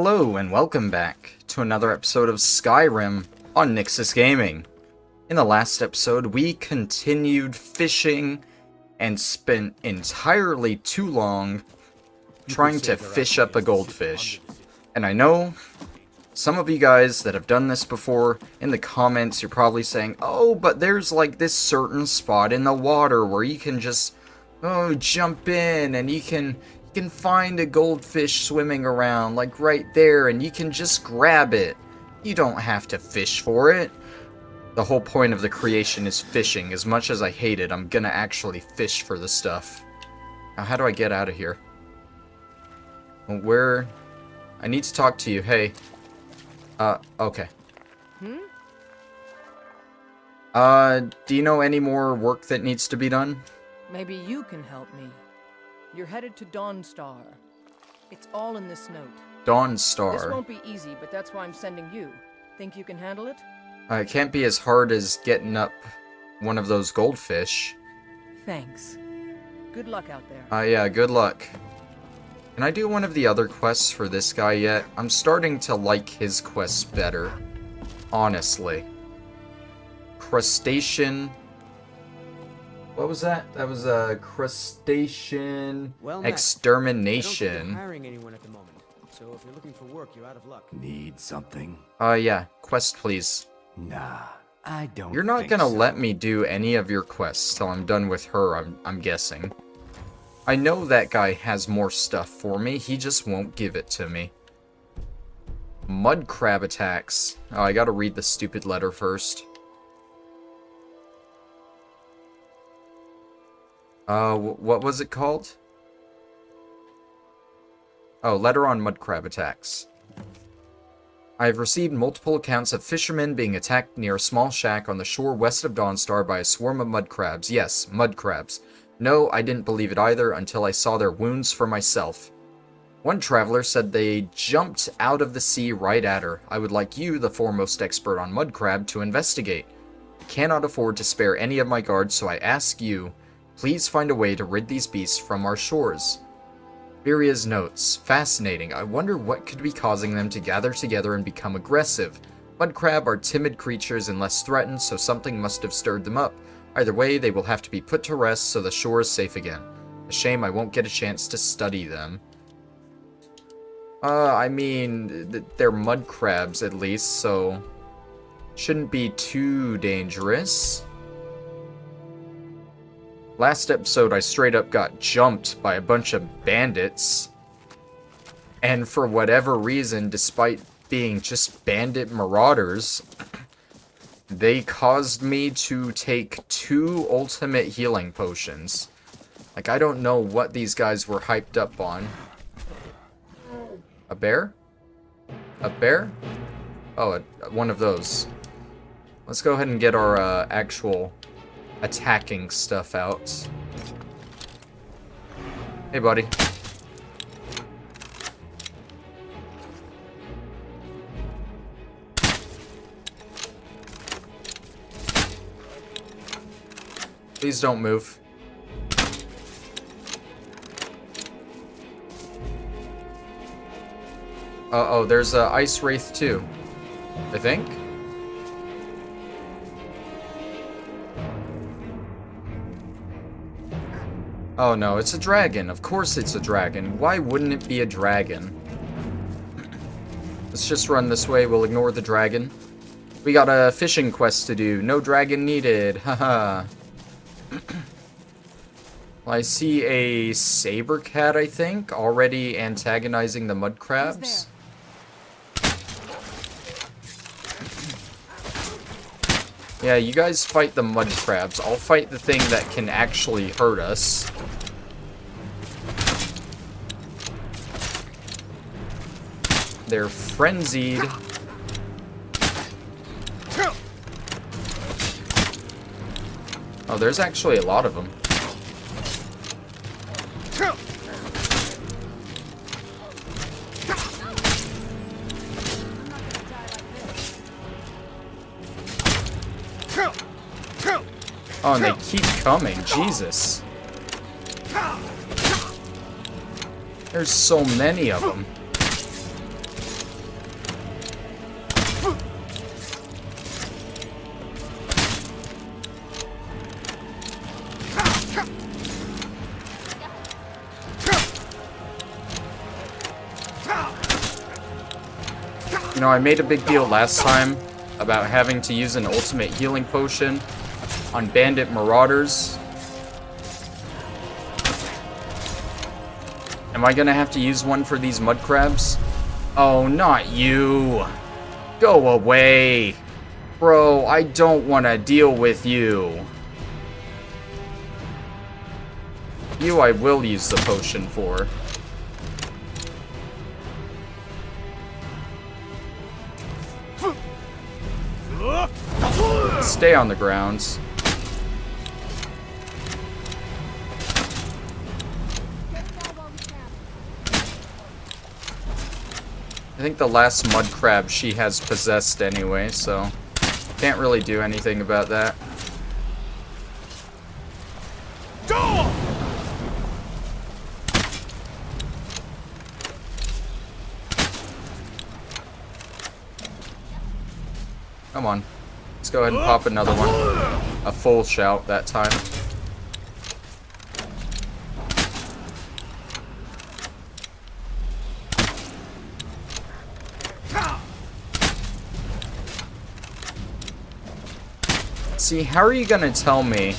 Hello and welcome back to another episode of Skyrim on Nyxus Gaming. In the last episode, we continued fishing and spent entirely too long trying to fish up a goldfish. And I know some of you guys that have done this before, in the comments you're probably saying, oh, but there's like this certain spot in the water where you can just jump in and you can find a goldfish swimming around, like right there, and you can just grab it. You don't have to fish for it. The whole point of the creation is fishing. As much as I hate it, I'm gonna actually fish for the stuff. Now, how do I get out of here? Where? I need to talk to you. Hey. Okay. Do you know any more work that needs to be done? Maybe you can help me. You're headed to Dawnstar. It's all in this note. Dawnstar. This won't be easy, but that's why I'm sending you. Think you can handle it? It can't be as hard as getting up one of those goldfish. Thanks. Good luck out there. Yeah, good luck. Can I do one of the other quests for this guy yet? I'm starting to like his quests better. Honestly. Crustacean... What was that? That was a Crustacean Extermination. I don't think they're hiring anyone at the moment, so if you're looking for work, you're out of luck. Need something? Yeah. Quest, please. Nah, I don't. You're not think gonna so. let me do any of your quests till I'm done with her, I'm guessing. I know that guy has more stuff for me, he just won't give it to me. Mudcrab attacks. Oh, I gotta read the stupid letter first. What was it called? Oh, letter on mudcrab attacks. I have received multiple accounts of fishermen being attacked near a small shack on the shore west of Dawnstar by a swarm of mudcrabs. Yes, mudcrabs. No, I didn't believe it either until I saw their wounds for myself. One traveler said they jumped out of the sea right at her. I would like you, the foremost expert on mudcrab, to investigate. I cannot afford to spare any of my guards, so I ask you, please find a way to rid these beasts from our shores. Viria's notes. Fascinating. I wonder what could be causing them to gather together and become aggressive. Mudcrab are timid creatures and less threatened, so something must have stirred them up. Either way, they will have to be put to rest so the shore is safe again. A shame I won't get a chance to study them. I mean, they're mudcrabs at least, so shouldn't be too dangerous. Last episode, I straight up got jumped by a bunch of bandits. And for whatever reason, despite being just bandit marauders, they caused me to take 2 ultimate healing potions. Like, I don't know what these guys were hyped up on. A bear? A bear? Oh, one of those. Let's go ahead and get our actual attacking stuff out. Hey, buddy. Please don't move. Uh-oh, there's a ice wraith too, I think. Oh no, it's a dragon. Of course it's a dragon. Why wouldn't it be a dragon? Let's just run this way. We'll ignore the dragon. We got a fishing quest to do. No dragon needed. Haha. Well, I see a saber cat, I think, already antagonizing the mudcrabs. Yeah, you guys fight the mudcrabs. I'll fight the thing that can actually hurt us. They're frenzied. Oh, there's actually a lot of them. Oh, and they keep coming. Jesus. There's so many of them. You know, I made a big deal last time about having to use an ultimate healing potion on bandit marauders. Am I gonna have to use one for these mudcrabs? Oh, not you! Go away! Bro, I don't want to deal with you. You I will use the potion for. Stay on the grounds. I think the last mudcrab she has possessed anyway, so can't really do anything about that. Come on. Let's go ahead and pop another one. A full shout that time. See, how are you gonna tell me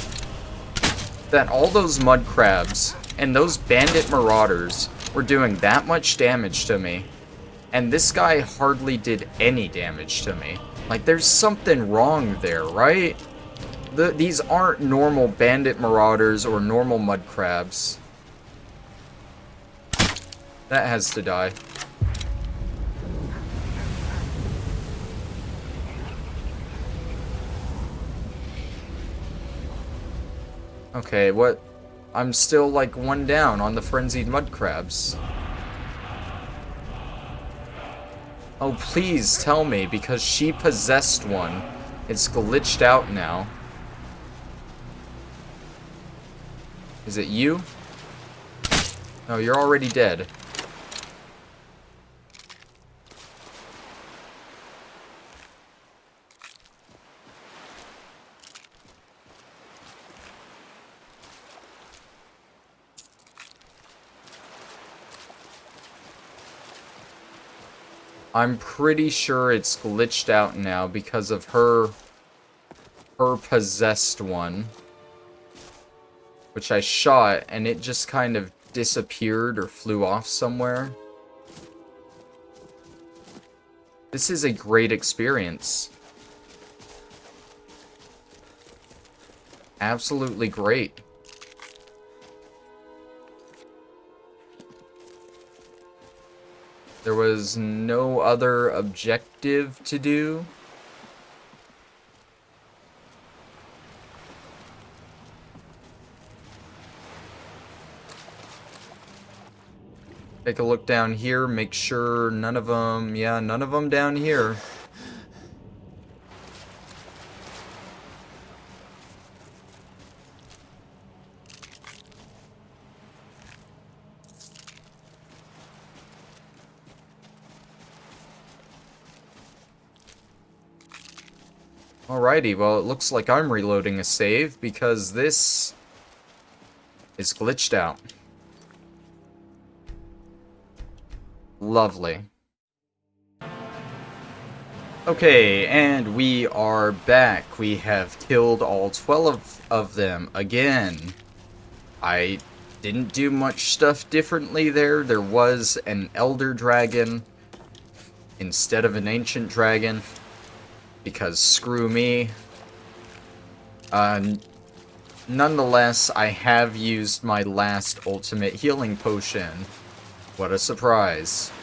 that all those mudcrabs and those bandit marauders were doing that much damage to me, and this guy hardly did any damage to me? Like, there's something wrong there, right? These aren't normal bandit marauders or normal mudcrabs. That has to die. Okay, what? I'm still like one down on the frenzied mudcrabs. Oh, please tell me, because she possessed one. It's glitched out now. Is it you? No, you're already dead. I'm pretty sure it's glitched out now because of her possessed one, which I shot and it just kind of disappeared or flew off somewhere. This is a great experience. Absolutely great. There was no other objective to do. Take a look down here, make sure none of them, yeah, none of them down here. Alrighty, well, it looks like I'm reloading a save because this is glitched out. Lovely. Okay, and we are back. We have killed all 12 of them again. I didn't do much stuff differently there. There was an elder dragon instead of an ancient dragon. Because screw me. Nonetheless, I have used my last ultimate healing potion. What a surprise.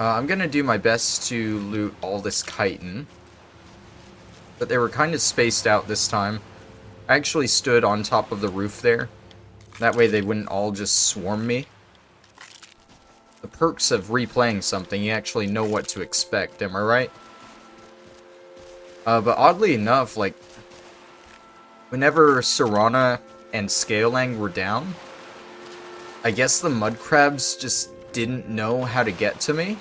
I'm gonna do my best to loot all this chitin. But they were kind of spaced out this time. I actually stood on top of the roof there. That way they wouldn't all just swarm me. The perks of replaying something, you actually know what to expect, am I right? But oddly enough, like, whenever Serana and Scaling were down, I guess the mudcrabs just didn't know how to get to me.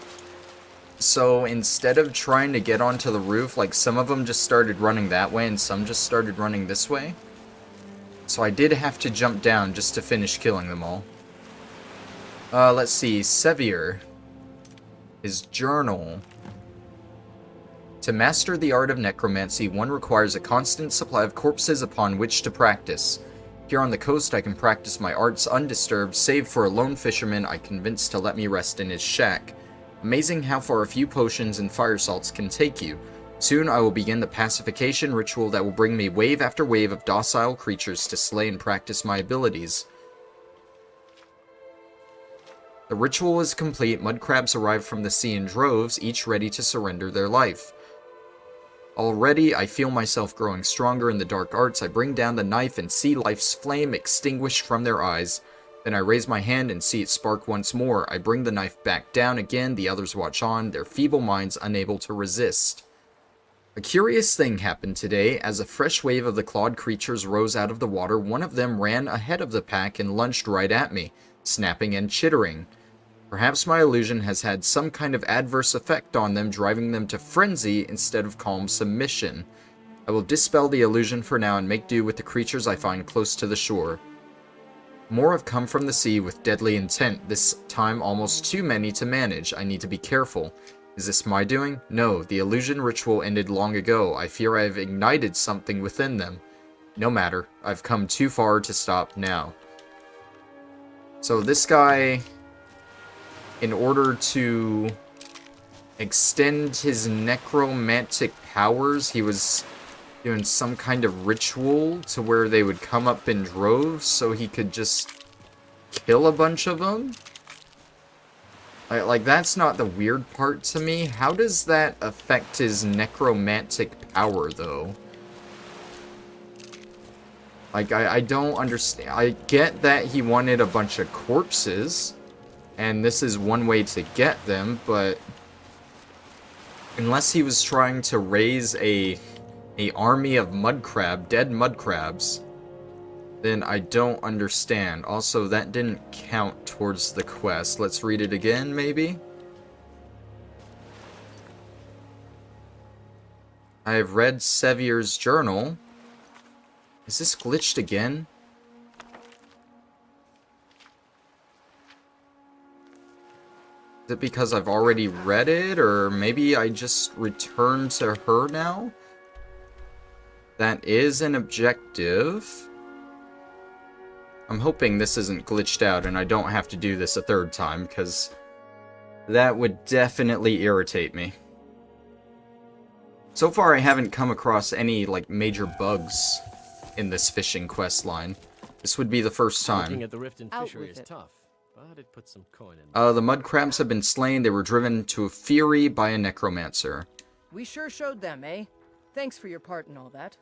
So instead of trying to get onto the roof, like, some of them just started running that way and some just started running this way. So I did have to jump down just to finish killing them all. Let's see, Sevier. His journal. To master the art of necromancy, one requires a constant supply of corpses upon which to practice. Here on the coast, I can practice my arts undisturbed, save for a lone fisherman I convinced to let me rest in his shack. Amazing how far a few potions and fire salts can take you. Soon I will begin the pacification ritual that will bring me wave after wave of docile creatures to slay and practice my abilities. The ritual is complete. Mudcrabs arrive from the sea in droves, each ready to surrender their life. Already, I feel myself growing stronger in the dark arts. I bring down the knife and see life's flame extinguished from their eyes. Then I raise my hand and see it spark once more. I bring the knife back down again. The others watch on, their feeble minds unable to resist. A curious thing happened today. As a fresh wave of the clawed creatures rose out of the water, one of them ran ahead of the pack and lunged right at me, snapping and chittering. Perhaps my illusion has had some kind of adverse effect on them, driving them to frenzy instead of calm submission. I will dispel the illusion for now and make do with the creatures I find close to the shore. More have come from the sea with deadly intent, this time almost too many to manage. I need to be careful. Is this my doing? No, the illusion ritual ended long ago. I fear I have ignited something within them. No matter, I've come too far to stop now. So this guy, in order to extend his necromantic powers, he was doing some kind of ritual to where they would come up in droves so he could just kill a bunch of them? Like, that's not the weird part to me. How does that affect his necromantic power, though? Like, I don't understand. I get that he wanted a bunch of corpses, and this is one way to get them, but unless he was trying to raise a army of dead mudcrabs, then I don't understand. Also, that didn't count towards the quest. Let's read it again, maybe? I have read Sevier's journal. Is this glitched again? Is it because I've already read it, or maybe I just returned to her now? That is an objective. I'm hoping this isn't glitched out and I don't have to do this a third time, because that would definitely irritate me. So far, I haven't come across any, like, major bugs in this fishing quest line. This would be the first time. Looking at the rift in fishery is tough, but it puts some coin in. The mudcrabs have been slain. They were driven to fury by a necromancer. We sure showed them, eh? Thanks for your part in all that.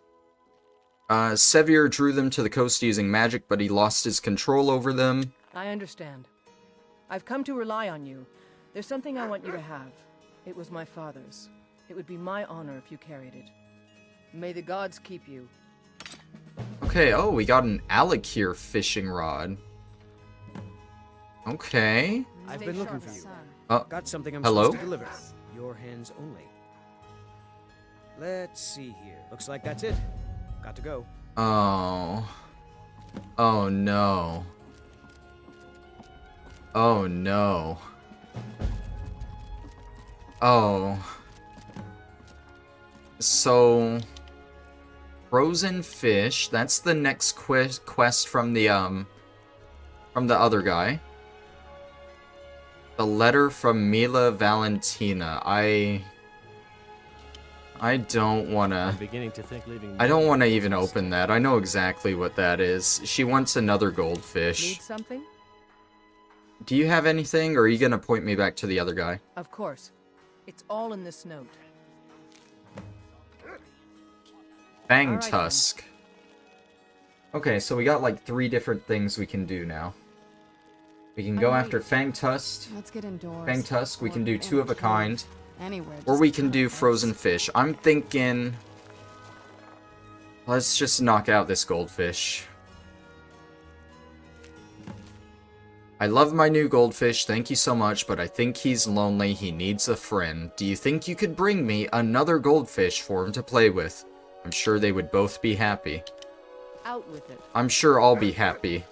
Sevier drew them to the coast using magic, but he lost his control over them. I understand. I've come to rely on you. There's something I want you to have. It was my father's. It would be my honor if you carried it. May the gods keep you. Okay, oh, we got an Alakir fishing rod. Okay. I've been looking for you. Got something I'm hello? supposed to deliver. Your hands only. Let's see here. Looks like that's it. Got to go. Oh. Oh no. Oh no. Oh. So, frozen fish, that's the next quest from the other guy. The letter from Mila Valentina. I don't wanna... I'm beginning to think leaving I don't wanna even open that. I know exactly what that is. She wants another goldfish. Need something? Do you have anything, or are you gonna point me back to the other guy? Of course. It's all in this note. Fang Alright, Tusk. Okay, so we got like 3 different things we can do now. We can go after Fang Tusk. Let's get indoors. Fang Tusk, we can do Or 2 of a kind. Anywhere. Or just we can not do this. frozen fish. I'm thinking... Let's just knock out this goldfish. I love my new goldfish, thank you so much, but I think he's lonely, he needs a friend. Do you think you could bring me another goldfish for him to play with? I'm sure they would both be happy. Out with it. I'm sure I'll be happy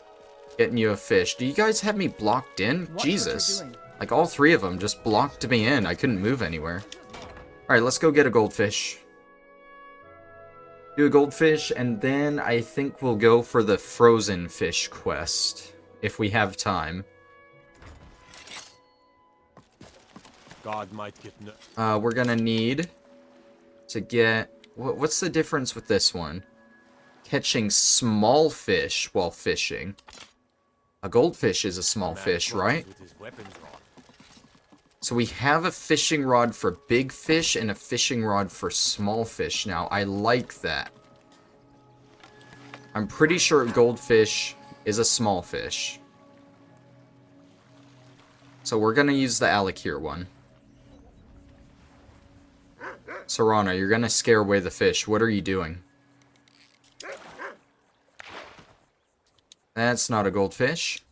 getting you a fish. Do you guys have me blocked in? Watch what Jesus. you're doing. Like, all 3 of them just blocked me in. I couldn't move anywhere. Alright, let's go get a goldfish. Do a goldfish, and then I think we'll go for the frozen fish quest, if we have time. God might get We're gonna need to get... What's the difference with this one? Catching small fish while fishing. A goldfish is a small fish, right? So we have a fishing rod for big fish and a fishing rod for small fish now. I like that. I'm pretty sure goldfish is a small fish. So we're gonna use the Alakir one. Serana, you're gonna scare away the fish. What are you doing? That's not a goldfish.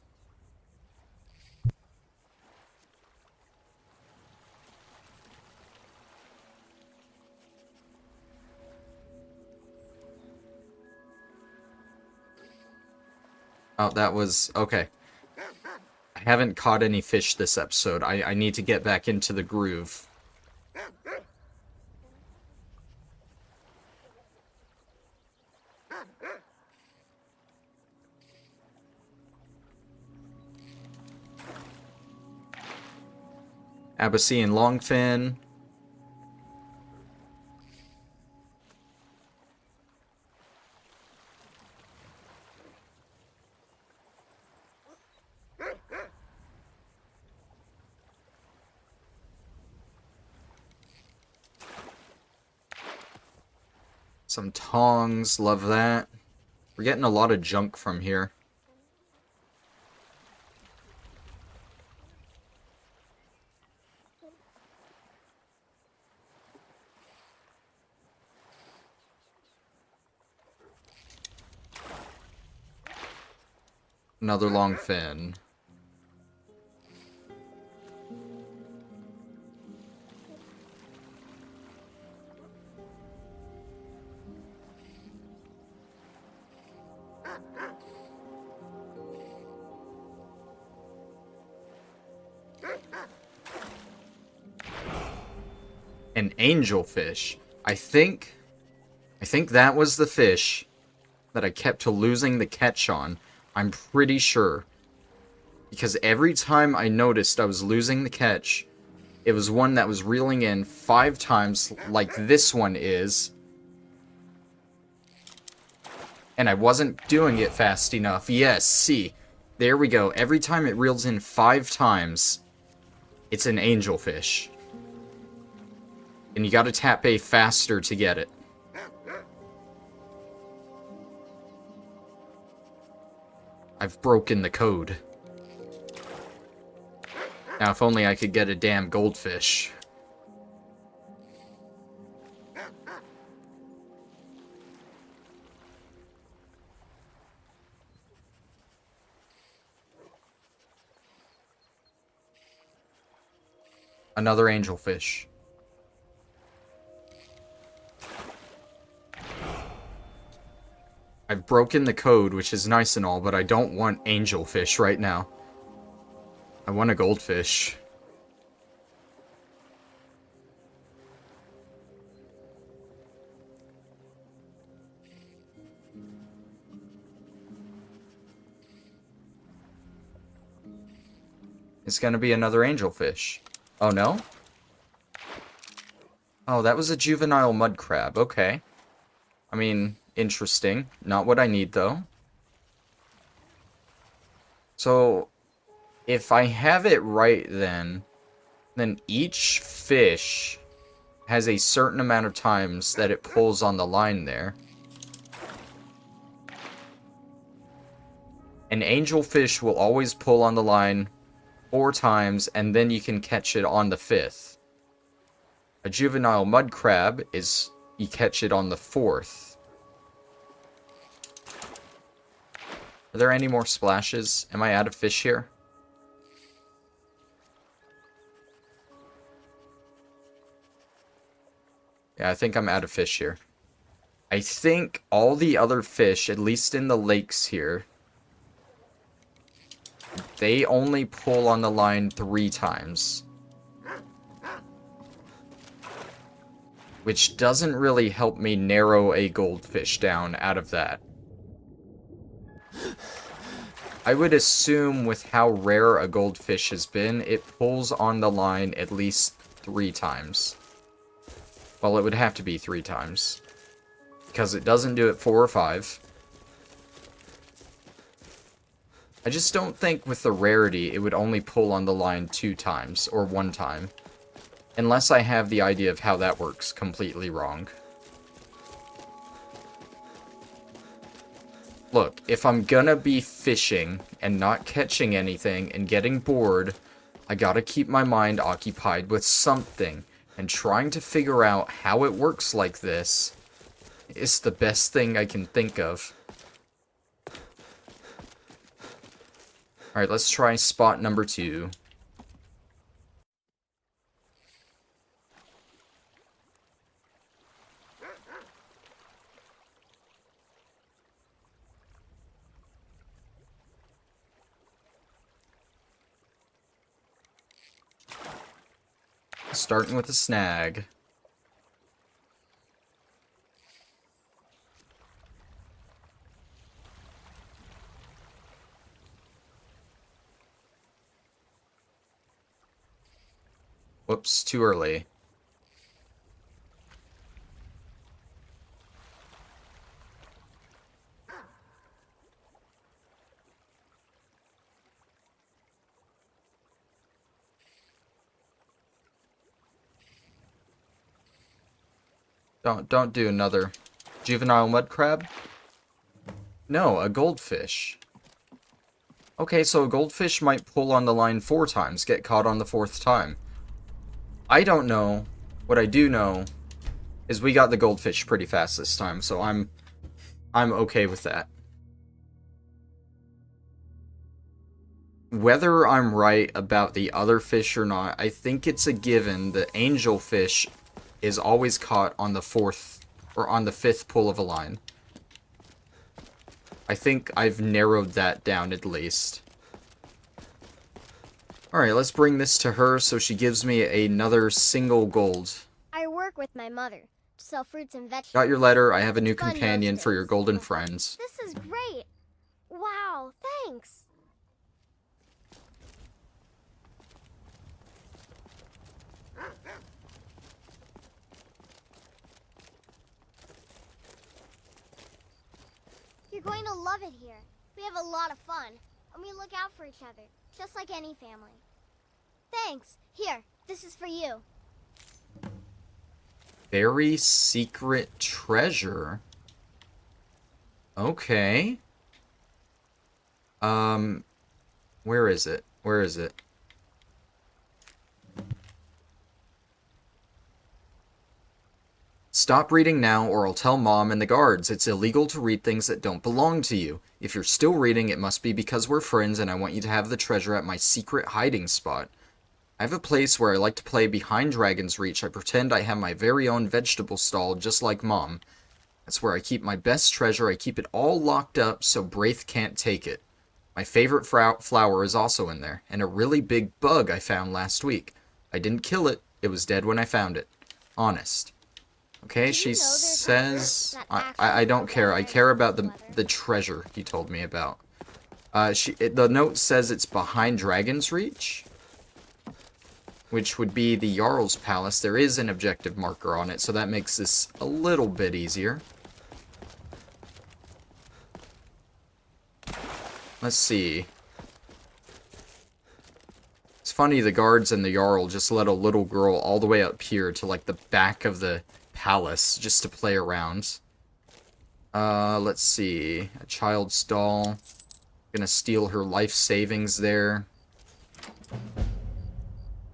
Oh, that was... okay. I haven't caught any fish this episode. I need to get back into the groove. Abyssinian longfin. Some tongs, love that. We're getting a lot of junk from here. Another long fin. An angelfish. I think that was the fish that I kept losing the catch on. I'm pretty sure. Because every time I noticed I was losing the catch, it was one that was reeling in 5 times like this one is. And I wasn't doing it fast enough. Yes, see. There we go. Every time it reels in 5 times, it's an angelfish. And you gotta tap A faster to get it. I've broken the code. Now, if only I could get a damn goldfish. Another angelfish. I've broken the code, which is nice and all, but I don't want angelfish right now. I want a goldfish. It's gonna be another angelfish. Oh, no? Oh, that was a juvenile mudcrab. Okay. I mean, interesting. Not what I need, though. So, if I have it right then each fish has a certain amount of times that it pulls on the line there. An angelfish will always pull on the line 4 times, and then you can catch it on the 5th. A juvenile mudcrab is, you catch it on the 4th. Are there any more splashes? Am I out of fish here? Yeah, I think I'm out of fish here. I think all the other fish, at least in the lakes here, they only pull on the line 3 times. which doesn't really help me narrow a goldfish down out of that. I would assume with how rare a goldfish has been, it pulls on the line at least 3 times. Well, it would have to be 3 times. Because it doesn't do it 4 or 5. I just don't think with the rarity it would only pull on the line 2 times, or 1 time. Unless I have the idea of how that works completely wrong. Look, if I'm gonna be fishing and not catching anything and getting bored, I gotta keep my mind occupied with something. And trying to figure out how it works like this is the best thing I can think of. Alright, let's try spot number 2. Starting with a snag. Whoops, too early. Don't do another juvenile mudcrab. No, a goldfish. Okay, so a goldfish might pull on the line 4 times, get caught on the 4th time. I don't know. What I do know is we got the goldfish pretty fast this time, so I'm okay with that. Whether I'm right about the other fish or not, I think it's a given that angelfish is always caught on the 4th or on the 5th pull of a line. I think I've narrowed that down at least. Alright, let's bring this to her so she gives me another single gold. I work with my mother to sell fruits and vegetables. Got your letter. I have a new Fun companion those for your days. golden friends. This is great. Wow, thanks. You're going to love it here. We have a lot of fun, and we look out for each other, just like any family. Thanks. Here, this is for you. Very secret treasure. Okay. Where is it? Where is it? Stop reading now or I'll tell Mom and the guards. It's illegal to read things that don't belong to you. If you're still reading, it must be because we're friends and I want you to have the treasure at my secret hiding spot. I have a place where I like to play behind Dragon's Reach. I pretend I have my very own vegetable stall, just like Mom. That's where I keep my best treasure. I keep it all locked up so Braith can't take it. My favorite flower is also in there, and a really big bug I found last week. I didn't kill it. It was dead when I found it. Honest. Okay, she says... I don't care. I care about the treasure he told me about. The note says it's behind Dragon's Reach, which would be the Jarl's Palace. There is an objective marker on it, so that makes this a little bit easier. Let's see. It's funny, the guards and the Jarl just let a little girl all the way up here to, like, the back of the palace just to play around. Let's see. A child's doll. Gonna steal her life savings there.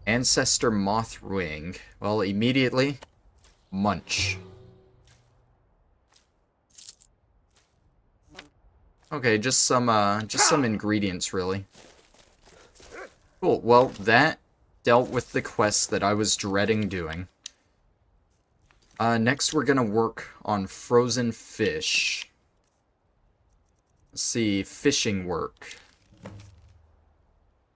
Ancestor Mothwing. Well, immediately, munch. Okay, just some ingredients, really. Cool, well, that dealt with the quest that I was dreading doing. Next we're gonna work on frozen fish. Let's see, fishing work.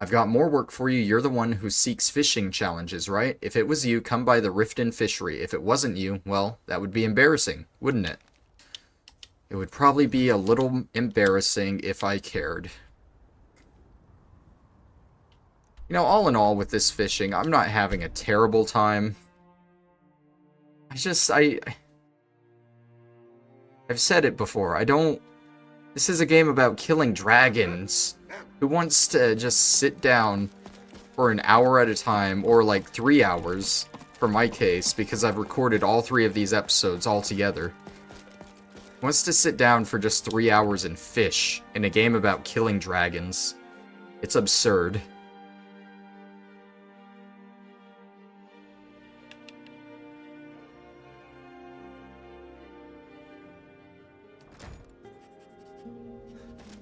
I've got more work for you. You're the one who seeks fishing challenges, right? If it was you, come by the Riften Fishery. If it wasn't you, well, that would be embarrassing, wouldn't it? It would probably be a little embarrassing if I cared. You know, all in all with this fishing, I'm not having a terrible time. I've said it before, this is a game about killing dragons. Who wants to just sit down for an hour at a time, or like 3 hours, for my case, because I've recorded all 3 of these episodes all together. Who wants to sit down for just 3 hours and fish in a game about killing dragons? It's absurd.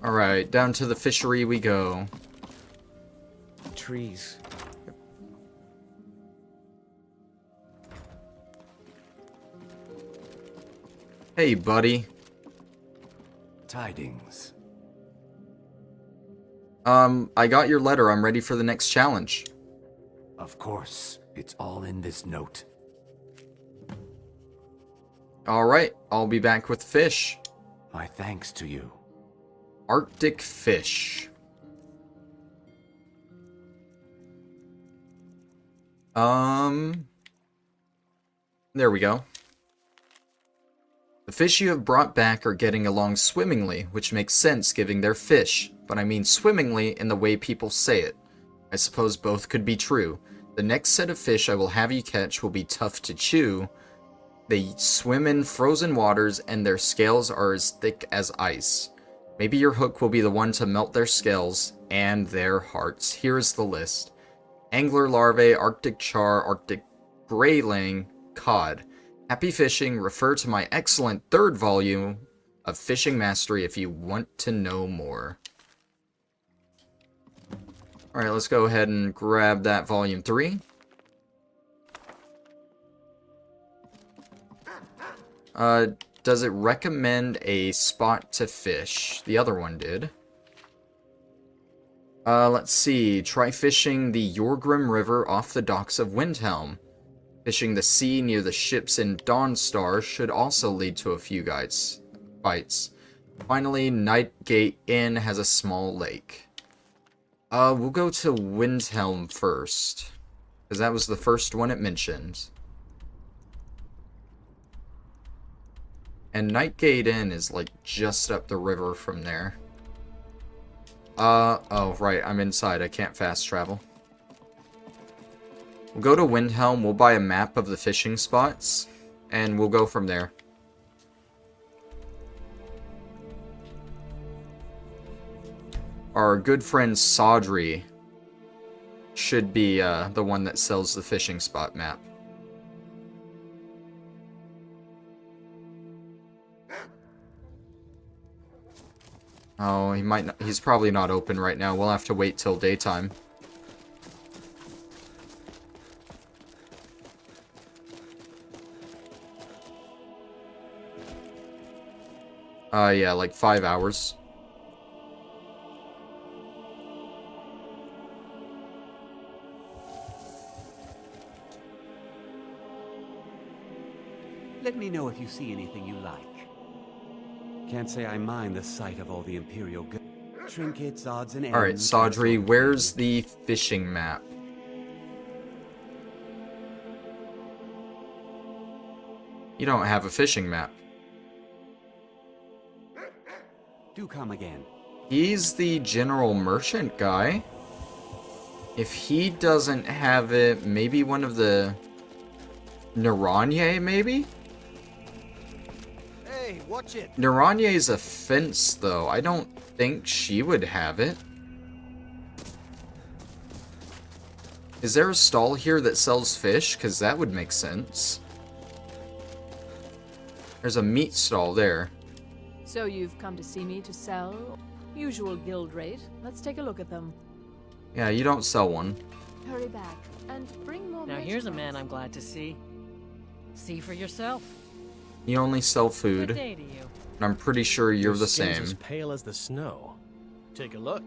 Alright, down to the fishery we go. Trees. Hey, buddy. Tidings. I got your letter. I'm ready for the next challenge. Of course, it's all in this note. Alright, I'll be back with fish. My thanks to you. Arctic fish. There we go. The fish you have brought back are getting along swimmingly, which makes sense given they're fish, but I mean swimmingly in the way people say it. I suppose both could be true. The next set of fish I will have you catch will be tough to chew. They swim in frozen waters and their scales are as thick as ice. Maybe your hook will be the one to melt their scales and their hearts. Here's the list. Angler larvae, Arctic char, Arctic grayling, cod. Happy fishing. Refer to my excellent 3rd volume of Fishing Mastery if you want to know more. Alright, let's go ahead and grab that volume 3. Does it recommend a spot to fish? The other one did. Let's see. Try fishing the Yorgrim River off the docks of Windhelm. Fishing the sea near the ships in Dawnstar should also lead to a few bites. Finally, Nightgate Inn has a small lake. We'll go to Windhelm first, because that was the first one it mentioned. And Nightgate Inn is, like, just up the river from there. Oh, right, I'm inside. I can't fast travel. We'll go to Windhelm, we'll buy a map of the fishing spots, and we'll go from there. Our good friend Sodri should be, the one that sells the fishing spot map. Oh, he's probably not open right now. We'll have to wait till daytime. Yeah, like 5 hours. Let me know if you see anything you like. Can't say I mind the sight of all the Imperial goods. Trinkets, odds and ends. Alright, Sodri, where's the fishing map? You don't have a fishing map. Do come again. He's the general merchant guy. If he doesn't have it, maybe one of the Naranye, maybe? Hey, watch it. Naranye's a fence, though. I don't think she would have it. Is there a stall here that sells fish? Because that would make sense. There's a meat stall there. So you've come to see me to sell? Usual guild rate. Let's take a look at them. Yeah, you don't sell one. Hurry back and bring more. Now here's a man I'm glad to see. See for yourself. You only sell food. Good day to you. And I'm pretty sure you're Your the skin's same. as pale as the snow. Take a look.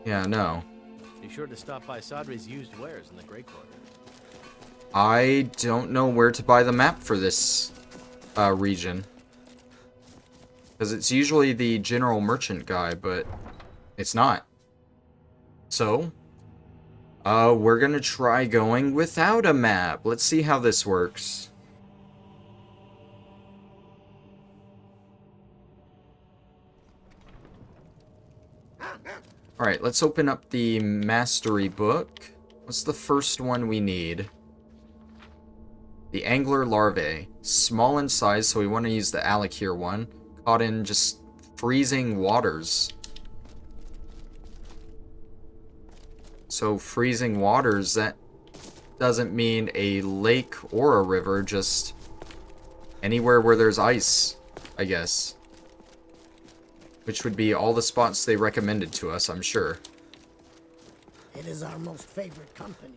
Yeah, no. Be sure to stop by Sadri's used wares in the Grey Quarter. I don't know where to buy the map for this region. Because it's usually the general merchant guy, but it's not. So, we're gonna try going without a map. Let's see how this works. Alright, let's open up the mastery book. What's the first one we need? The angler larvae. Small in size, so we want to use the Alakir one. Caught in just freezing waters. So freezing waters, that doesn't mean a lake or a river, just anywhere where there's ice, I guess. Which would be all the spots they recommended to us, I'm sure. It is our most favorite company.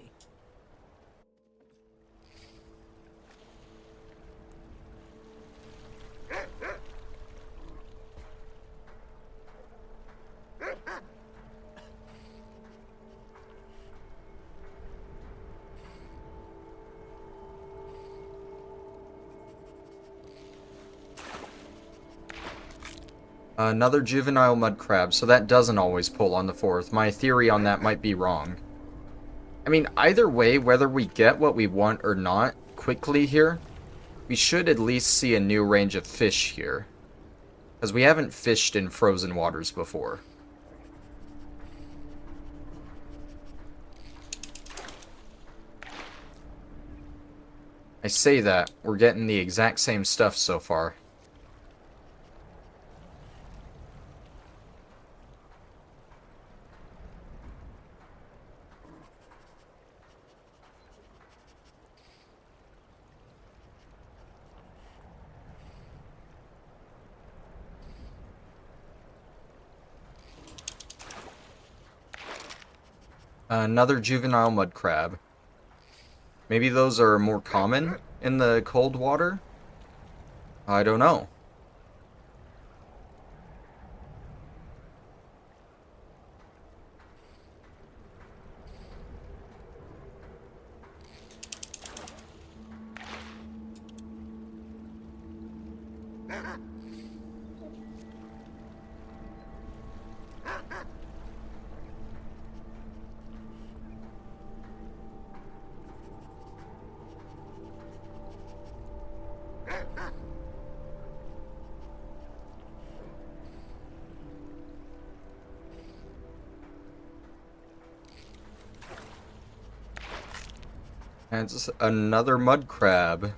Another juvenile mudcrab, so that doesn't always pull on the 4th. My theory on that might be wrong. I mean, either way, whether we get what we want or not quickly here, we should at least see a new range of fish here. Because we haven't fished in frozen waters before. I say that, we're getting the exact same stuff so far. Another juvenile mudcrab. Maybe those are more common in the cold water? I don't know. And it's another mud crab.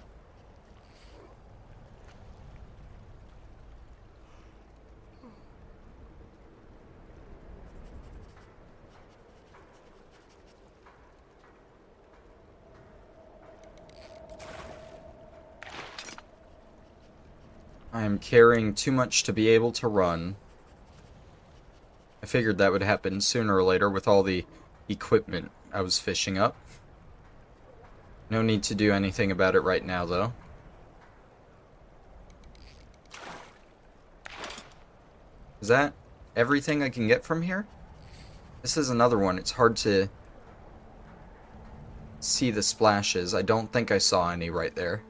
I am carrying too much to be able to run. I figured that would happen sooner or later with all the equipment I was fishing up. No need to do anything about it right now, though. Is that everything I can get from here? This is another one. It's hard to see the splashes. I don't think I saw any right there.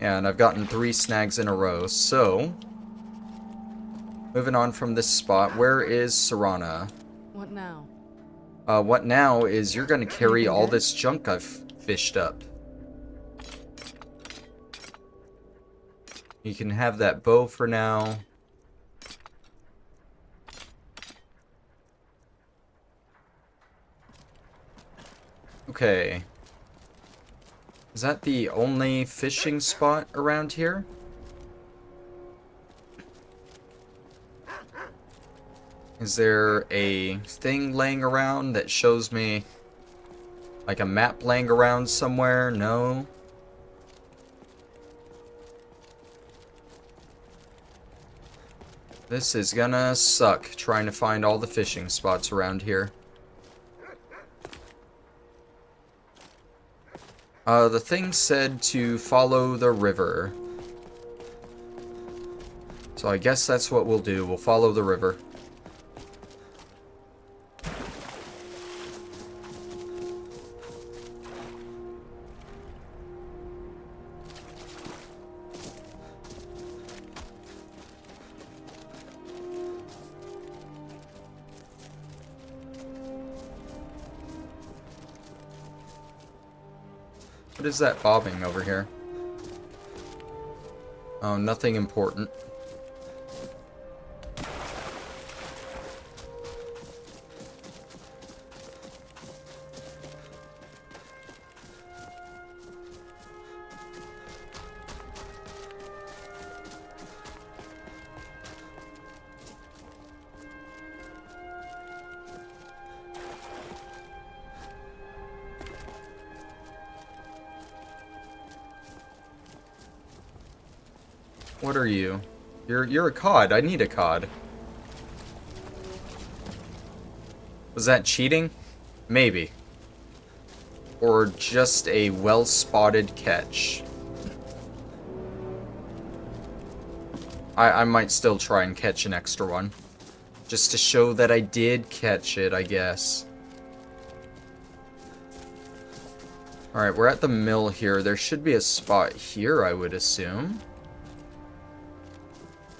Yeah, and I've gotten 3 snags in a row, so... Moving on from this spot, where is Serana? What now? What now is you're gonna carry all this junk I've fished up. You can have that bow for now. Okay. Is that the only fishing spot around here? Is there a thing laying around that shows me like a map laying around somewhere? No. This is gonna suck trying to find all the fishing spots around here. The thing said to follow the river. So So I guess that's what we'll do. We'll follow the river. What is that bobbing over here? Oh, nothing important. What are you? You're a cod. I need a cod. Was that cheating? Maybe. Or just a well-spotted catch. I might still try and catch an extra one. Just to show that I did catch it, I guess. Alright, we're at the mill here. There should be a spot here, I would assume.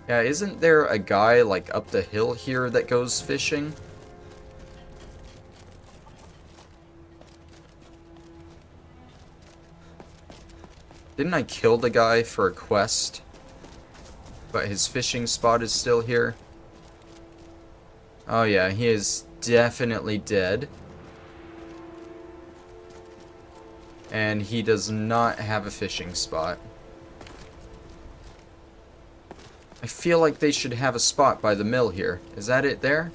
Yeah, isn't there a guy, like, up the hill here that goes fishing? Didn't I kill the guy for a quest? But his fishing spot is still here? Oh yeah, he is definitely dead. And he does not have a fishing spot. I feel like they should have a spot by the mill here. Is that it there?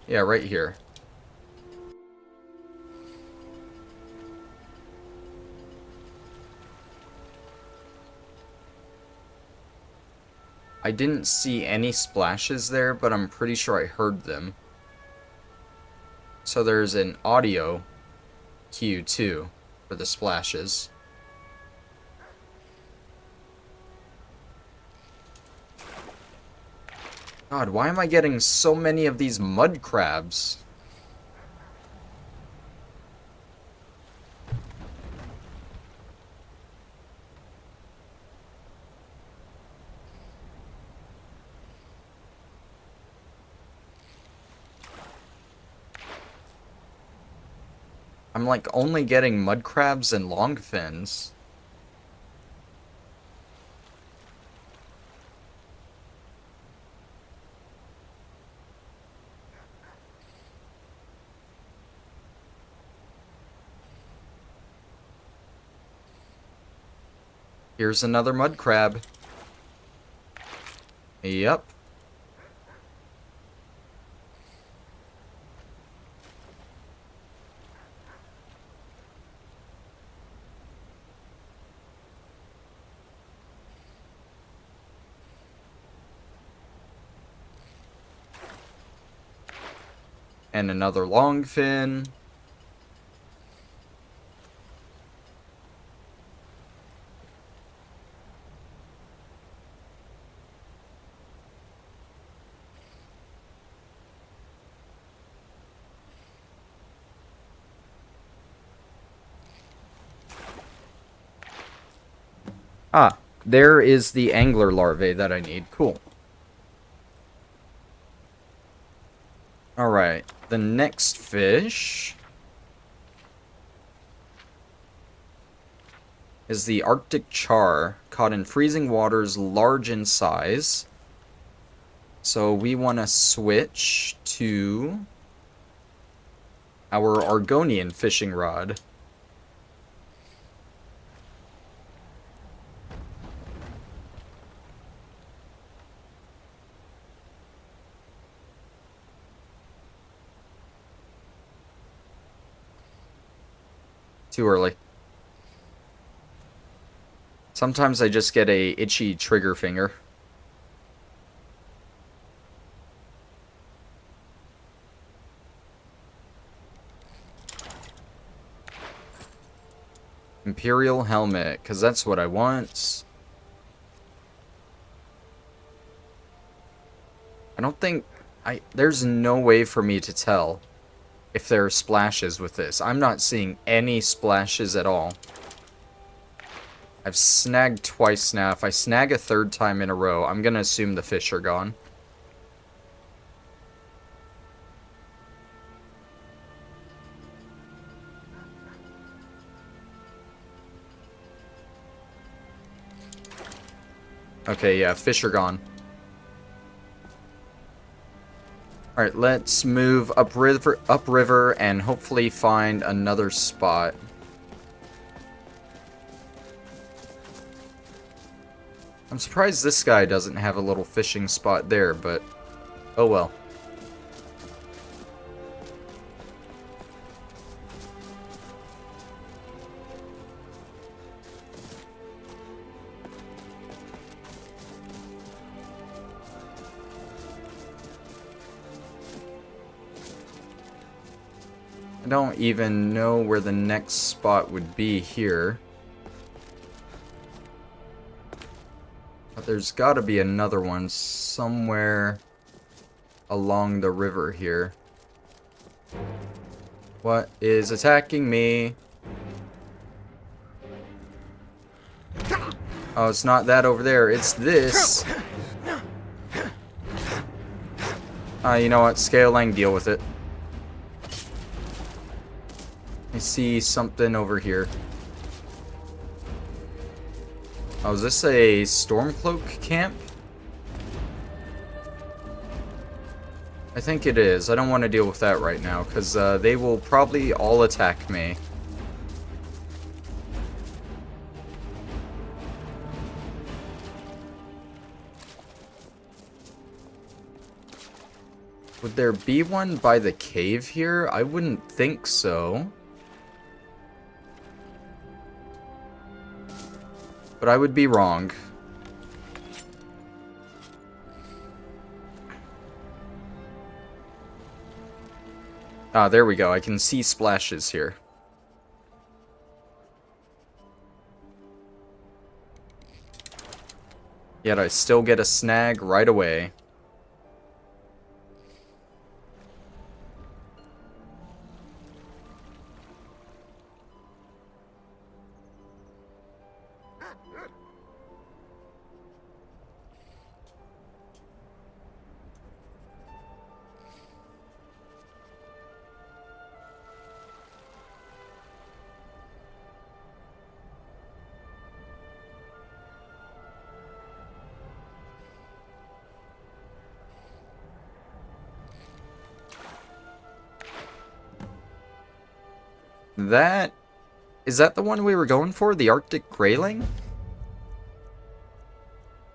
Yeah, right here. I didn't see any splashes there, but I'm pretty sure I heard them. So there's an audio cue too for the splashes. God, why am I getting so many of these mudcrabs? I'm like only getting mudcrabs and longfins. Here's another mudcrab. Yep. And another longfin. Ah, there is the angler larvae that I need. Cool. Alright, the next fish is the Arctic char, caught in freezing waters, large in size. So we want to switch to our Argonian fishing rod. Too early. Sometimes I just get a itchy trigger finger. Imperial helmet, because that's what I want. I don't think... There's no way for me to tell if there are splashes with this. I'm not seeing any splashes at all. I've snagged twice now. If I snag a third time in a row, I'm going to assume the fish are gone. Okay, yeah, fish are gone. Alright, let's move upriver and hopefully find another spot. I'm surprised this guy doesn't have a little fishing spot there, but oh well. I don't even know where the next spot would be here. But there's got to be another one somewhere along the river here. What is attacking me? Oh, it's not that over there. It's this. You know what? Scaling, deal with it. I see something over here. Oh, is this a Stormcloak camp? I think it is. I don't want to deal with that right now, because they will probably all attack me. Would there be one by the cave here? I wouldn't think so. But I would be wrong. Ah, there we go. I can see splashes here. Yet I still get a snag right away. Is that the one we were going for? The Arctic Grayling?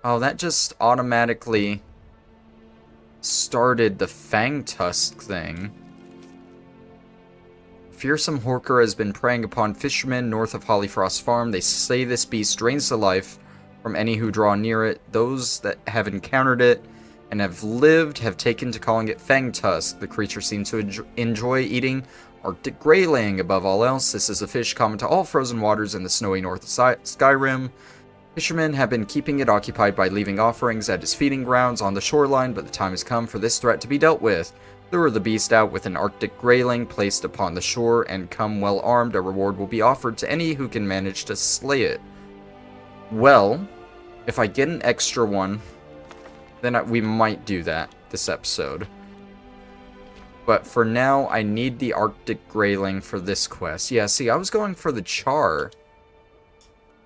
Oh, that just automatically started the Fang Tusk thing. Fearsome Horker has been preying upon fishermen north of Hollyfrost Farm. They say this beast drains the life from any who draw near it. Those that have encountered it and have lived have taken to calling it Fang Tusk. The creature seems to enjoy eating Arctic Grayling. Above all else, this is a fish common to all frozen waters in the snowy north of Skyrim. Fishermen have been keeping it occupied by leaving offerings at its feeding grounds on the shoreline, but the time has come for this threat to be dealt with. Lure the beast out with an Arctic Grayling placed upon the shore, and come well armed, a reward will be offered to any who can manage to slay it. Well, if I get an extra one, then we might do that this episode. But for now, I need the Arctic Grayling for this quest. Yeah, see, I was going for the Char.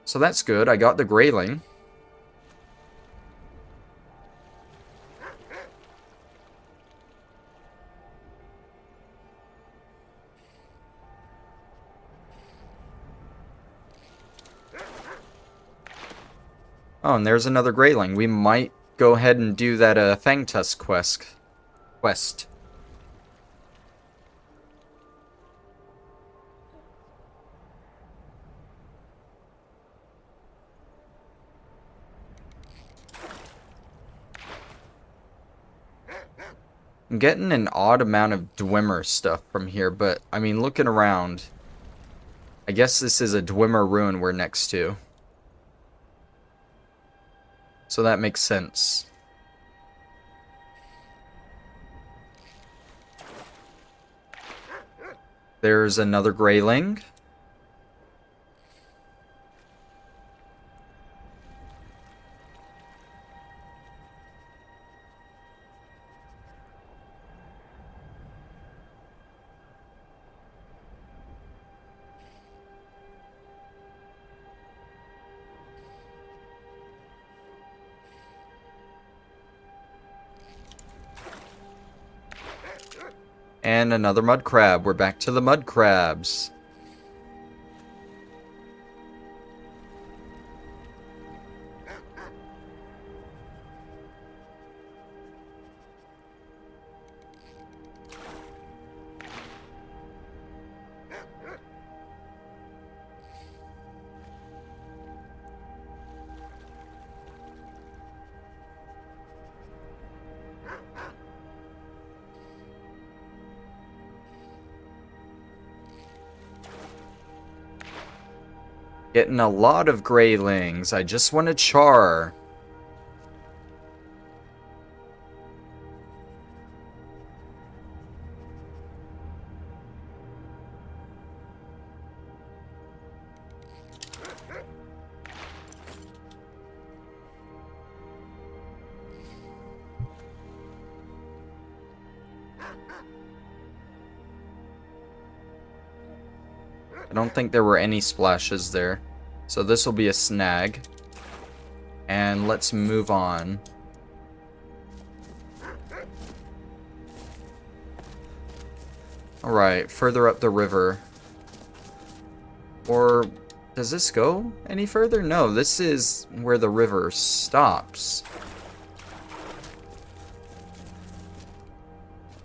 So that's good. I got the Grayling. Oh, and there's another Grayling. We might go ahead and do that Fangtusk quest. I'm getting an odd amount of Dwemer stuff from here, but, I mean, looking around, I guess this is a Dwemer ruin we're next to. So that makes sense. There's another grayling. And another mud crab. We're back to the mud crabs. Getting a lot of graylings. I just want to char. I don't think there were any splashes there. So this will be a snag. And let's move on. Alright, further up the river. Or does this go any further? No, this is where the river stops.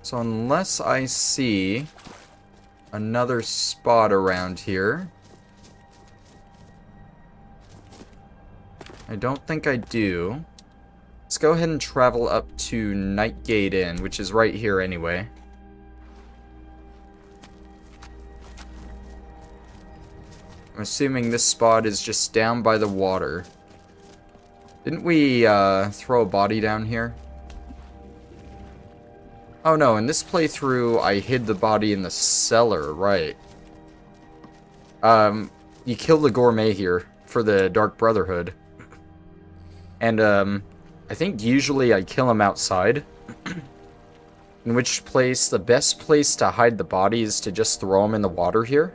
So unless I see another spot around here. I don't think I do. Let's go ahead and travel up to Nightgate Inn, which is right here anyway. I'm assuming this spot is just down by the water. Didn't we throw a body down here? Oh no, in this playthrough, I hid the body in the cellar, right. You kill the gourmet here for the Dark Brotherhood. And, I think usually I kill him outside. In which place, the best place to hide the body is to just throw him in the water here.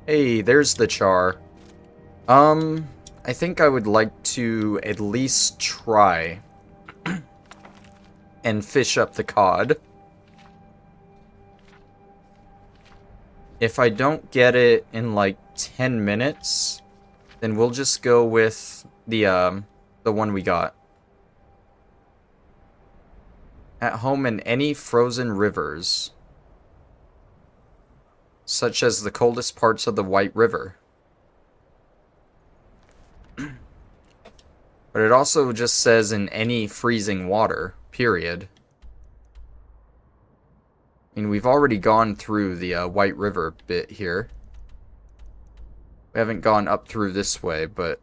Hey, there's the char. I think I would like to at least try and fish up the cod. If I don't get it in like 10 minutes, then we'll just go with the one we got. At home in any frozen rivers, such as the coldest parts of the White River. But it also just says in any freezing water, period. I mean, we've already gone through the White River bit here. We haven't gone up through this way, but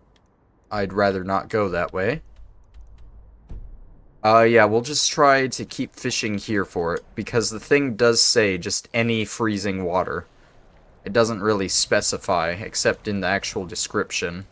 I'd rather not go that way. Yeah, we'll just try to keep fishing here for it, because the thing does say just any freezing water. It doesn't really specify, except in the actual description.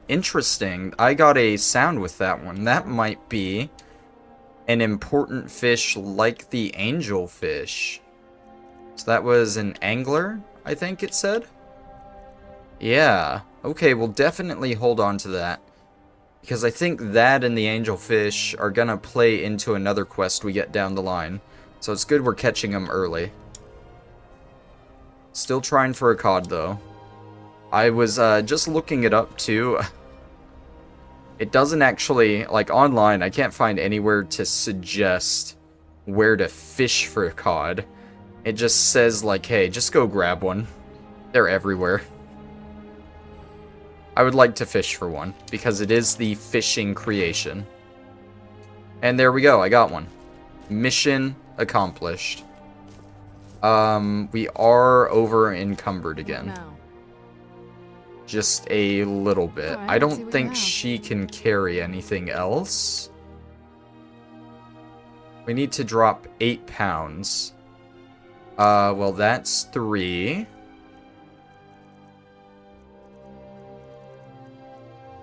Interesting. I got a sound with that one. That might be an important fish like the angelfish. So that was an angler, I think it said? Yeah. Okay, we'll definitely hold on to that. Because I think that and the angelfish are gonna play into another quest we get down the line. So it's good we're catching them early. Still trying for a cod, though. I was just looking it up, too. It doesn't actually, like, online, I can't find anywhere to suggest where to fish for a cod. It just says, like, hey, just go grab one. They're everywhere. I would like to fish for one, because it is the fishing creation. And there we go, I got one. Mission accomplished. We are over encumbered again. Now. Just a little bit. Alright, I let's see don't what think you have. she can carry anything else. We need to drop 8 pounds. Well, that's 3.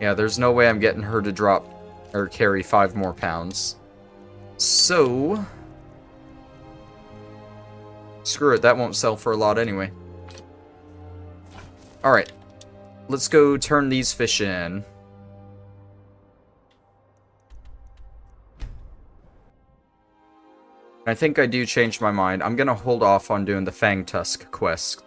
Yeah, there's no way I'm getting her to drop or carry 5 more pounds. So, screw it, that won't sell for a lot anyway. Alright, let's go turn these fish in. I think I do change my mind. I'm gonna hold off on doing the Fang Tusk quest.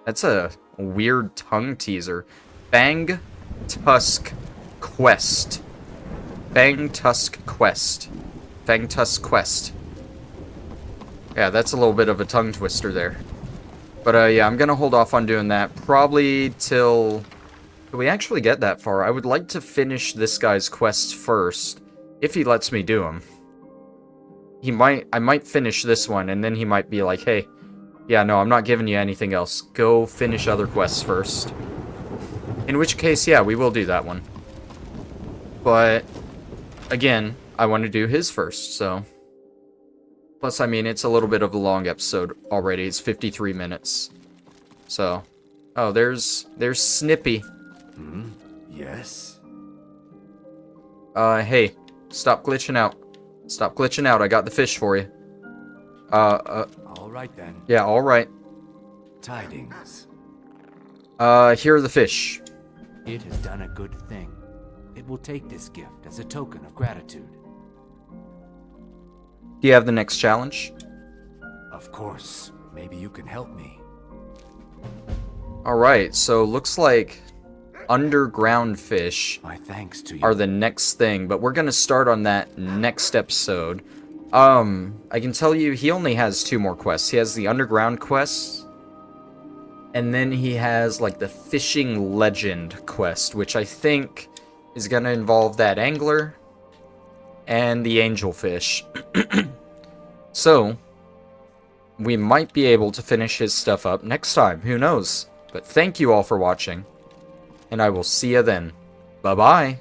That's a weird tongue teaser. Fang Tusk quest. Fang Tusk quest. Fang Tusk quest. Yeah, that's a little bit of a tongue twister there. But yeah, I'm gonna hold off on doing that. Probably till... Do we actually get that far? I would like to finish this guy's quest first. If he lets me do them. I might finish this one, and then he might be like, hey, yeah, no, I'm not giving you anything else. Go finish other quests first. In which case, yeah, we will do that one. But, again, I want to do his first, so... Plus, I mean, it's a little bit of a long episode already. It's 53 minutes. So... Oh, there's Snippy. Yes? Hey, stop glitching out. Stop glitching out, I got the fish for you. All right then. Yeah, alright. Tidings. Here are the fish. It has done a good thing. It will take this gift as a token of gratitude. Do you have the next challenge? Of course. Maybe you can help me. Alright, so looks like underground fish My thanks to you. are the next thing, but we're gonna start on that next episode. I can tell you he only has 2 more quests. He has the underground quest, and then he has like the fishing legend quest, which I think is gonna involve that angler and the angelfish. So we might be able to finish his stuff up next time, who knows? But thank you all for watching, and I will see you then. Bye-bye.